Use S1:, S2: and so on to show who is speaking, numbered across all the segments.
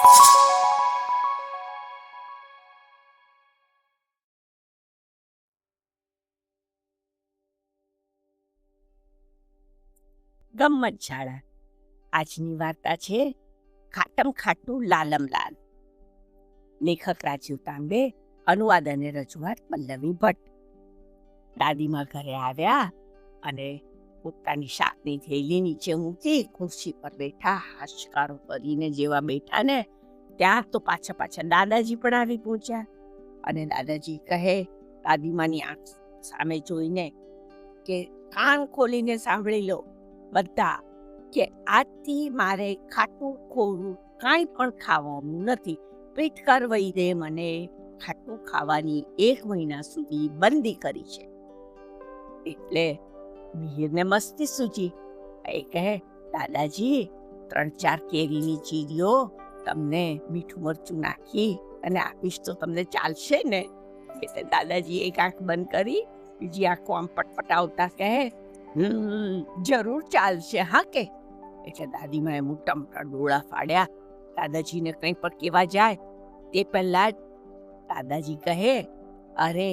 S1: ગમ્મત શાળા. આજની વાર્તા છે ખાટમ ખાટું લાલમ લાલ. લેખક રાજીવ તાંબે, અનુવાદ અને રજૂઆત પલ્લવી ભટ્ટ. દાદીમાં ઘરે આવ્યા અને પોતાની શાકની થેલી નીચે મૂકી ખુરશી પર બેઠા. હાશકારો કરીને જેવા બેઠા ને ત્યાં તો પાછા દાદાજી પણ આવી પહોંચ્યા. અને દાદાજી કહે દાદીમાની આંખ સામે જોઈને કે કાન ખોલીને સાંભળી લો બધા, કે આજથી મારે ખાટું ખોરું કાંઈ પણ ખાવાનું નથી. પેટ કરવાઈ દે મને. ખાટું ખાવાની 1 મહિના સુધી બંધી કરી છે. એટલે મિહિરને મસ્તી સૂજી. એ કહે દાદાજી 3-4 કેરીની ચીરીઓ તમને મીઠું મરચું નાખી અને આપીશ તો તમને ચાલશે ને? એટલે દાદાજી એક આંખ બંધ કરી બીજી આંખો આમ પટપટાવતા કહે જરૂર ચાલશે હા કે. એટલે દાદીમાએ મોટા મોટા ડોળા ફાડ્યા. દાદાજીને કંઈ પણ કહેવા જાય તે પહેલા જ દાદાજી કહે અરે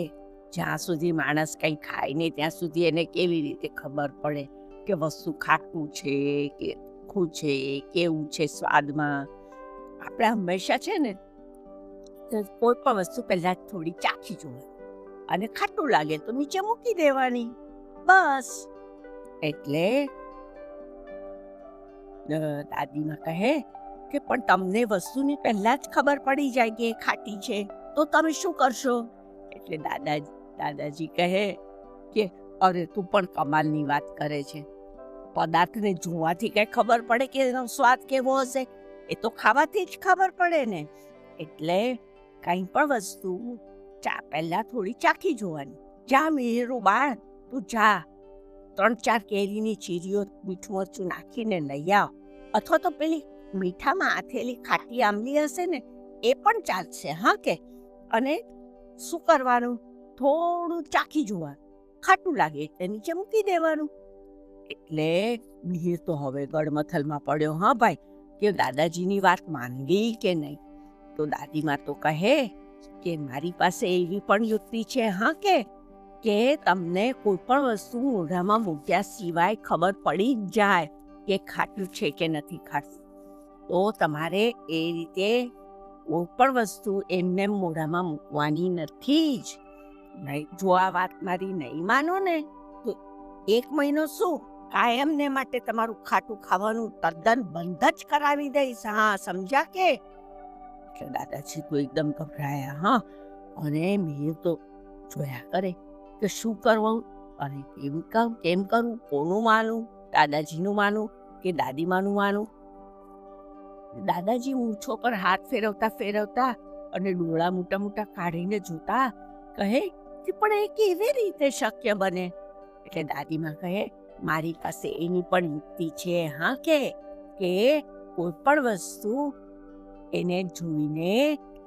S1: જ્યાં સુધી માણસ કંઈ ખાય નહીં ત્યાં સુધી એને કેવી રીતે ખબર પડે કે વસ્તુ ખાટું છે કે તીખું છે, કેવું છે સ્વાદમાં. આપણે હંમેશા છે ને કોઈ પણ વસ્તુ પહેલા થોડી ચાખી જોવે અને ખાટું લાગે તો નીચે મૂકી દેવાની, બસ. એટલે દાદીમાં કહે કે પણ તમને વસ્તુની પહેલા જ ખબર પડી જાય કે ખાટી છે તો તમે શું કરશો? એટલે દાદાજી કહે કે અરે તું પણ કમાલની વાત કરે છે. પદાર્થને જોવાથી કઈ ખબર પડે કે એનો સ્વાદ કેવો હશે? એ તો ખાવાથી જ ખબર પડે ને. એટલે કંઈ પણ વસ્તુ પહેલા થોડી ચાખી જોવાની. જા મિહિરું બાળ, તું જા 3-4 કેરીની ચીરીઓ મીઠું મરચું નાખીને લઈ આવ. અથવા તો પેલી મીઠામાં આથેલી ખાટી આંબલી હશે ને એ પણ ચાલશે હા કે. અને શું કરવાનું? થોડું ચાખી જોવાનું, ખાટું લાગે એટલે નીચે મૂકી દેવાનું. એટલે મિહિર તો હવે ગડમથલમાં પડ્યો હા ભાઈ, કે દાદાજીની વાત માનવી કે નહીં. તો દાદીમાં તો કહે કે મારી પાસે એવી પણ યુક્તિ છે હા કે તમને કોઈ પણ વસ્તુ મોઢામાં મૂક્યા સિવાય ખબર પડી જ જાય કે ખાટું છે કે નથી ખાટું. તો તમારે એ રીતે કોઈ પણ વસ્તુ એમને મોઢામાં મૂકવાની નથી જ. નહીં જો આ વાત મારી નહીં માનો ને તો 1 મહિનો શું કાયમને માટે તમારું ખાટું ખાવાનું તદ્દન બંધ જ કરાવી દઈશ. હા સમજ્યા કે? એટલે દાદાજી તો એકદમ ગભરાયા હા. અને મિહિર તો જોયા કરે કે શું કરવું અને કેમ કરવું, કોનું માનું, દાદાજીનું માનું કે દાદીમાનું માનું. દાદાજી મૂછો પર હાથ ફેરવતા અને ડોળા મોટા કાઢીને જોતા કહે કે પણ એ કેવી રીતે શક્ય બને? એટલે દાદીમાં કહે મારી પાસે એની પણ યુક્તિ છે હા કે કોઈ પણ વસ્તુ એને જોઈને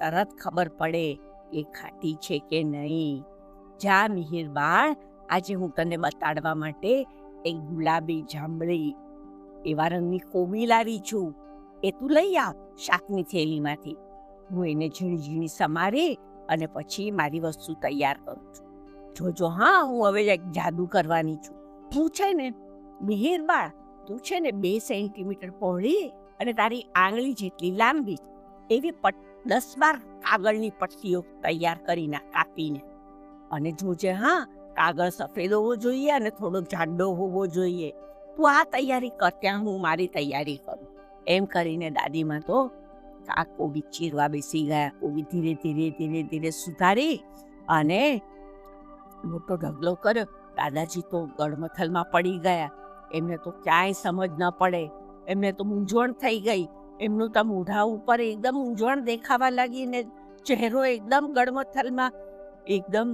S1: તરત ખબર પડે કે ખાટી છે કે નહીં. જા મિહિર બાળ, આજે હું તને બતાડવા માટે એક ગુલાબી જાંબલી એવા રંગની કોબી લાવી છું. એ તું લઈ આવ શાકની થેલીમાંથી. હું એને ઝીણી સમારી અને પછી મારી વસ્તુ તૈયાર કરું છું. જોજો હા, હું હવે એક જાદુ કરવાની છું. હું છે ને મિહિર બાળ, તું છે ને 2 સેન્ટીમીટર પહોળી અને તારી આંગળી જેટલી લાંબી એવી 10-12 કાગળની પટ્ટીઓ તૈયાર કરીને કાપીને. અને જોજે હા, કાગળ સફેદ હોવો જોઈએ અને થોડો જાડો હોવો જોઈએ. તું આ તૈયારી કર ત્યાં હું મારી તૈયારી કરું. એમ કરીને દાદીમાં તો આ કોબી ચીરવા બેસી ગયા. કોબી ધીરે સુધારી અને મોટો ઢગલો કર્યો. દાદાજી તો ગડમથલમાં પડી ગયા. એમને તો ક્યાંય સમજ ન પડે. એમને તો મૂંઝવણ થઈ ગઈ. એમનું તો મોઢા ઉપર એકદમ મૂંઝવણ દેખાવા લાગી ને ચહેરો એકદમ ગડમથલમાં એકદમ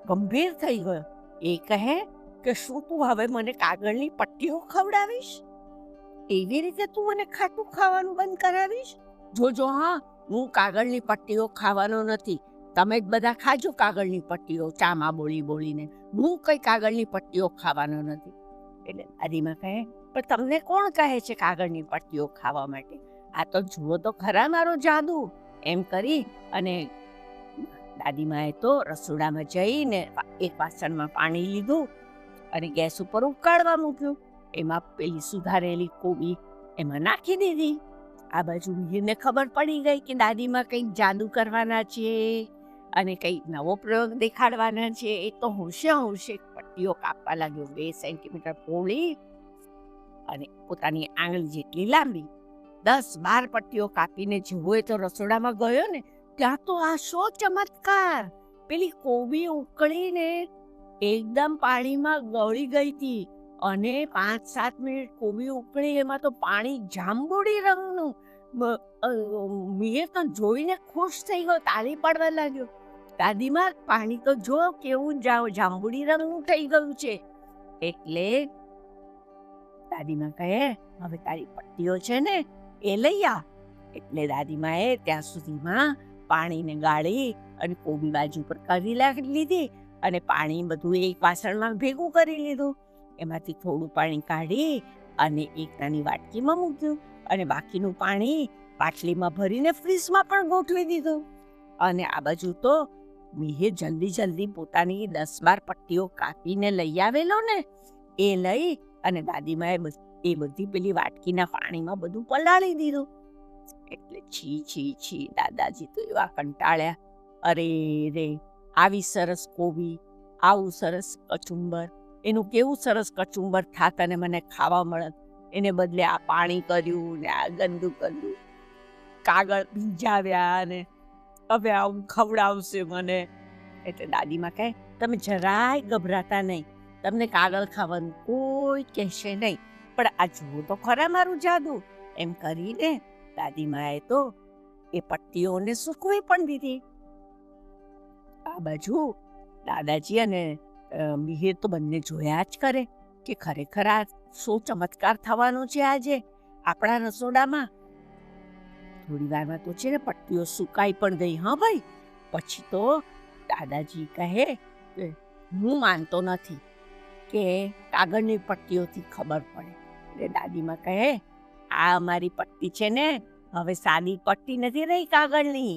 S1: ગંભીર થઈ ગયો. એ કહે કે શું તું હવે મને કાગળની પટ્ટીઓ ખવડાવીશ? એવી રીતે તું મને ખાટું ખાવાનું બંધ કરાવીશ? જોજો હા, હું કાગળની પટ્ટીઓ ખાવાનો નથી. તમે જ બધા ખાજો કાગળની પટ્ટીઓ ચામાં બોલીને. હું કઈ કાગળની પટ્ટીઓ ખાવાનો નથી. એટલે દાદીમાં કહે પણ તમને કોણ કહે છે કાગળની પટ્ટીઓ ખાવા માટે? આ તો જુઓ તો ખરા મારો જાદુ, એમ કરી અને દાદીમાએ તો રસોડામાં જઈને એક વાસણમાં પાણી લીધું અને ગેસ ઉપર ઉકાળવા મૂક્યું. એમાં પેલી સુધારેલી કોબી એમાં નાખી દીધી. આ બાજુ મીરને ખબર પડી ગઈ કે દાદીમાં કંઈક જાદુ કરવાના છે અને કંઈક નવો પ્રયોગ દેખાડવાના છે. એ તો હોંશે હોંશે પટ્ટીઓ કાપવા લાગ્યો, 2 સેન્ટીમીટર પહોળી અને પોતાની આંગળી જેટલી લાંબી. 10-12 પટ્ટીઓ કાપીને જેવો એ તો રસોડામાં ગયો ને, ત્યાં તો આ શો ચમત્કાર! પેલી કોબી ઉકળીને એકદમ પાણીમાં ગળી ગઈ હતી અને 5-7 મિનિટ કોબી ઉકળી, એમાં તો પાણી જાંબુડી રંગનું. મીર તો જોઈને ખુશ થઈ ગયો, તાળી પાડવા લાગ્યો. દાદીમાં, પાણી તો જો કેવું જાંબુડી રંગનું થઈ ગયું છે. એટલે દાદીમાં કહે, હવે તારી પટ્ટીઓ છે ને એ લઈ આ. એટલે દાદીમાએ ત્યાં સુધીમાં પાણીને ગાળી અને કોબી બાજુ પર કરી લીધી અને પાણી બધું એક વાસણમાં ભેગું કરી લીધું. એમાંથી થોડું પાણી કાઢી અને એક નાની વાટકીમાં મૂક્યું અને બાકીનું પાણી પાટલીમાં ભરીને ફ્રીજમાં પણ ગોઠવી દીધું. અને આ બાજુ તો મીહે જલ્દી પોતાની 10-12 પટ્ટીઓ કાપીને લઈ આવેલો ને, એ લઈ અને દાદીમાએ એ બધી પેલી વાટકીના પાણીમાં બધું પલાળી દીધું. એટલે છી, દાદાજી તો એવા કંટાળ્યા. અરે રે, આવી સરસ કોબી, આવું સરસ કચુંબર, એનું કેવું સરસ કચુંબર થાત અને મને ખાવા મળત. એને બદલે આ પાણી કર્યું ને આ ગંદુ કાગળ ભીંજાવ્યા ને હવે આવું ખવડાવશે મને. એટલે દાદીમાં કહે, તમે જરાય ગભરાતા નહીં, તમને કાગળ ખાવાનું કોઈ કહેશે નહીં, પણ આ જુઓ તો ખરા મારું જાદુ. એમ કરીને દાદીમાએ તો એ પટ્ટીઓને સૂકવી પણ દીધી. આ બાજુ દાદાજી અને મિહિર તો બંને જોયા જ કરે કે ખરેખર આ શું ચમત્કાર થવાનો છે આજે આપણા રસોડામાં. થોડી વારમાં તો છે ને પટ્ટીઓ સુકાઈ પણ ગઈ. હા ભાઈ, પછી તો દાદાજી કહે કે હું માનતો નથી કે કાગળની પટ્ટીઓથી ખબર પડે. એટલે દાદીમાં કહે, આ અમારી પટ્ટી છે ને હવે સાદી પટ્ટી નથી રહી કાગળની,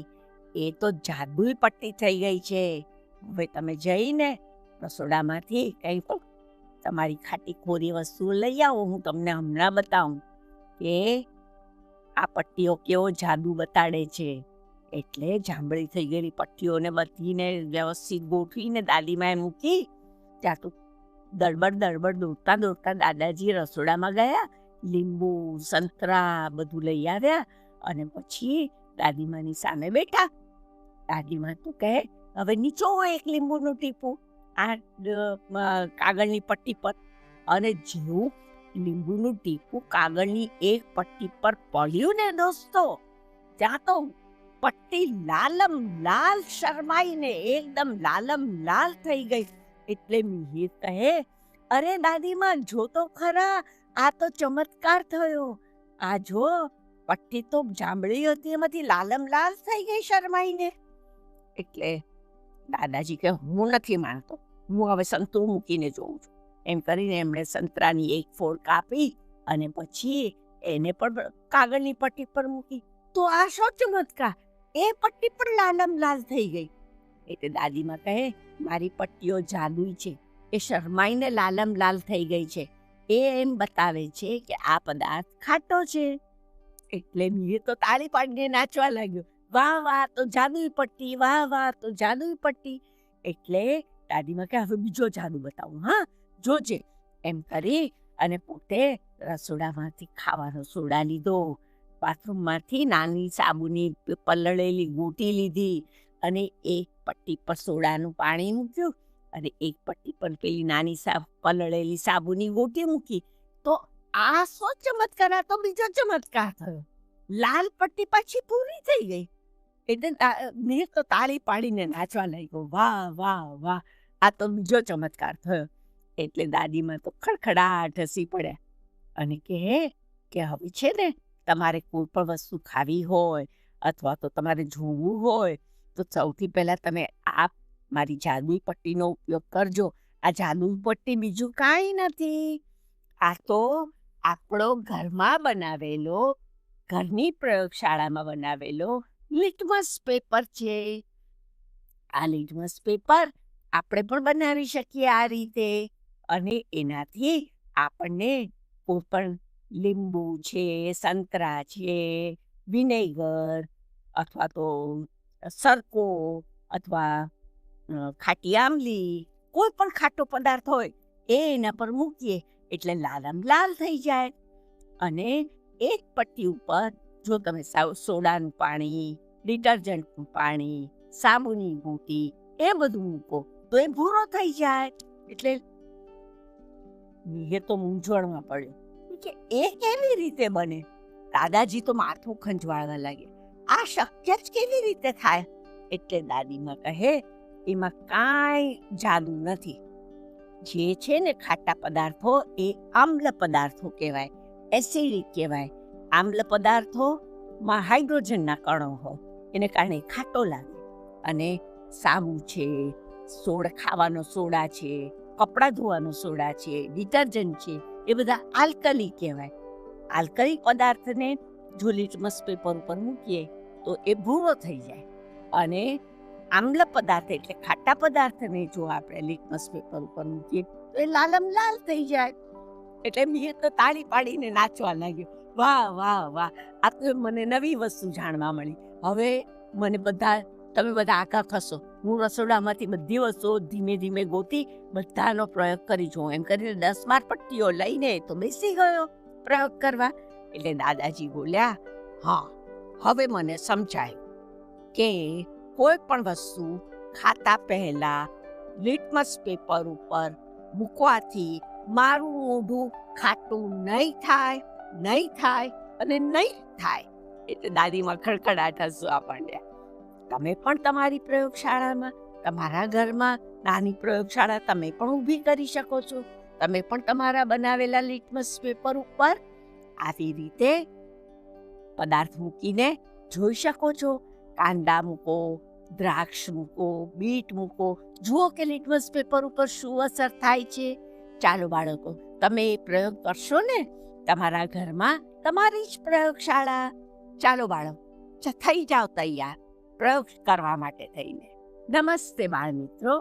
S1: એ તો જાદુઈ પટ્ટી થઈ ગઈ છે. હવે તમે જઈને રસોડામાંથી કંઈ પણ તમારી ખાટી ખોરી વસ્તુ લઈ આવો, હું તમને હમણાં બતાવું કે આ પટ્ટીઓ કેવો જાદુ બતાડે છે. એટલે જાંબળી થઈ ગયેલી પટ્ટીઓને બધીને વ્યવસ્થિત ગોઠવીને દાદીમાએ મૂકી. ત્યાં તો દળબડ દોડતા દાદાજી રસોડામાં ગયા, લીંબુ સંતરા બધું લઈ આવ્યા અને પછી દાદીમાની સામે બેઠા. દાદીમા તો કહે, હવે નીચોવો એક લીંબુનું ટીપું આ કાગળની પટ્ટી પર. અને જેવું લીંબુનું ટીપું કાગળની એક પટ્ટી પર પડ્યું ને દોસ્તો, ત્યાં તો પટ્ટી લાલમ લાલ શરમાઈને એકદમ લાલમ લાલ થઈ ગઈ. એટલે મિહિર કહે, અરે દાદીમા, જો તો ખરા, આ તો ચમત્કાર થયો. આ જો પટ્ટી તો જાંબળી હતી, એમાંથી લાલમ લાલ થઈ ગઈ શરમાઈને. એટલે દાદાજી કહે, હું નથી માનતો, હું હવે સંતરું મૂકીને જોઉં છું. એમ કરીને એમણે સંતરાની એક ફોડ કાપી અને પછી એને પણ કાગળની પટ્ટી પર મૂકી. તો આ શો ચમત્કાર, એ પટ્ટી પણ લાલમ લાલ થઈ ગઈ. એટલે દાદીમાં કહે, મારી પટ્ટીઓ જાદુઈ છે, એ શરમાઈને લાલમ લાલ થઈ ગઈ છે. એ એમ બતાવે છે કે આ પદાર્થ ખાટો છે. એટલે મીર તો તાળી પાડીને નાચવા લાગ્યો, વાહ વાહ તો જાદુઈ પટ્ટી, વાહ વાહ તો જાદુઈ પટ્ટી. એટલે દાદીમાં કહે, હવે બીજો જાદુ બતાવું, હા જોજે. એમ કરી અને પોતે રસોડામાંથી ખાવાનો સોડા લીધો, બાથરૂમમાંથી નાની સાબુની પલળેલી ગોટી લીધી અને એક પટ્ટી પર સોડાનું પાણી મૂક્યું અને એક પટ્ટી પર પેલી નાની પલળેલી સાબુની ગોટી મૂકી. તો આ શું ચમત્કાર, આ તો બીજો ચમત્કાર થયો. લાલ પટ્ટી પાછી પૂરી થઈ ગઈ. એટલે મેં તો તાળી પાડીને નાચવા લાગ્યો, વાહ વાહ વાહ, આ તો બીજો ચમત્કાર થયો. એટલે દાદીમાં તો ખડખડાટ હસી પડ્યા અને કહે કે હવે છે ને, તમારે કોઈ પણ વસ્તુ ખાવી હોય અથવા તો તમારે જોવું હોય તો સૌથી પહેલાં તમે આ મારી જાદુઈ પટ્ટીનો ઉપયોગ કરજો. આ જાદુઈ પટ્ટી બીજું કાંઈ નથી, આ તો આપણો ઘરમાં બનાવેલો ઘરની પ્રયોગશાળામાં બનાવેલો લિટમસ પેપર છે. આ લિટમસ પેપર આપણે પણ બનાવી શકીએ આ રીતે, અને એનાથી આપણને કોઈ પણ લીંબુ છે, સંતરા છે, વિનેગર અથવા તો સરકો અથવા ખાટી આંબલી, કોઈ પણ ખાટો પદાર્થ હોય એ એના પર મૂકીએ એટલે લાલમ લાલ થઈ જાય. અને એક પટ્ટી ઉપર જો તમે સોડાનું પાણી, ડિટર્જન્ટનું પાણી, સાબુની બૂટી એ બધું મૂકો તો એ ભૂરો થઈ જાય. એટલે એ તો મૂંઝવણમાં પડ્યો કે એ કેવી રીતે બને. દાદાજી તો માથું ખંજવાળવા લાગે, આ શક્ય જ કેવી રીતે થાય. એટલે દાદીમાં કહે, એમાં કાંઈ જાદુ નથી. જે છે ને ખાટા પદાર્થો એ આમ્લ પદાર્થો કહેવાય, એસિડિક કહેવાય. આમ્લ પદાર્થોમાં હાઇડ્રોજનના કણો હોય, એને કારણે ખાટો લાગે. અને સાબુ છે, ખાવાનો સોડા છે, કપડાં ધોવાનો સોડા છે, ડિટર્જન્ટ છે, એ બધા આલ્કલી કહેવાય. આલ્કલી પદાર્થને જો લિટમસ પેપર ઉપર મૂકીએ તો એ ભૂરો થઈ જાય. અને આમ્લ પદાર્થ એટલે ખાટા પદાર્થને જો આપણે લિટમસ પેપર ઉપર મૂકીએ તો એ લાલમ લાલ થઈ જાય. એટલે મેં તો તાળી પાડીને નાચવા લાગ્યો, વાહ વાહ વાહ, આ તો મને નવી વસ્તુ જાણવા મળી. હવે મને તમે બધા આગા થશો. હું રસોડામાંથી બધી વસ્તુઓ ધીમે ધીમે ગોતી બધાનો પ્રયોગ કરી જોઉં. એમ કરીને 10-12 પટ્ટીઓ લઈને તો બેસી ગયો પ્રયોગ કરવા. એટલે દાદાજી બોલ્યા, હા, હવે મને સમજાયું કે કોઈ પણ વસ્તુ ખાતા પહેલા લિટમસ પેપર ઉપર મૂકવાથી મારું મોઢું ખાટું નહીં થાય અને નહીં થાય. એટલે દાદીમાં ખડખડાટ હસવા માંડ્યા. તમે પણ તમારી પ્રયોગશાળામાં, તમારા ઘરમાં નાની પ્રયોગશાળા તમે પણ ઊભી કરી શકો છો. તમે પણ તમારા બનાવેલા લિટમસ પેપર ઉપર આવી રીતે પદાર્થ મૂકીને જોઈ શકો છો. કાંદા મૂકો, દ્રાક્ષ મૂકો, બીટ મૂકો, જુઓ કે લિટમસ પેપર ઉપર શું અસર થાય છે. ચાલો બાળકો, તમે એ પ્રયોગ કરશો ને તમારા ઘરમાં, તમારી જ પ્રયોગશાળા. ચાલો બાળકો, થઈ જાઓ તૈયાર પ્રયોગ કરવા માટે થઈને. નમસ્તે બાળ મિત્રો.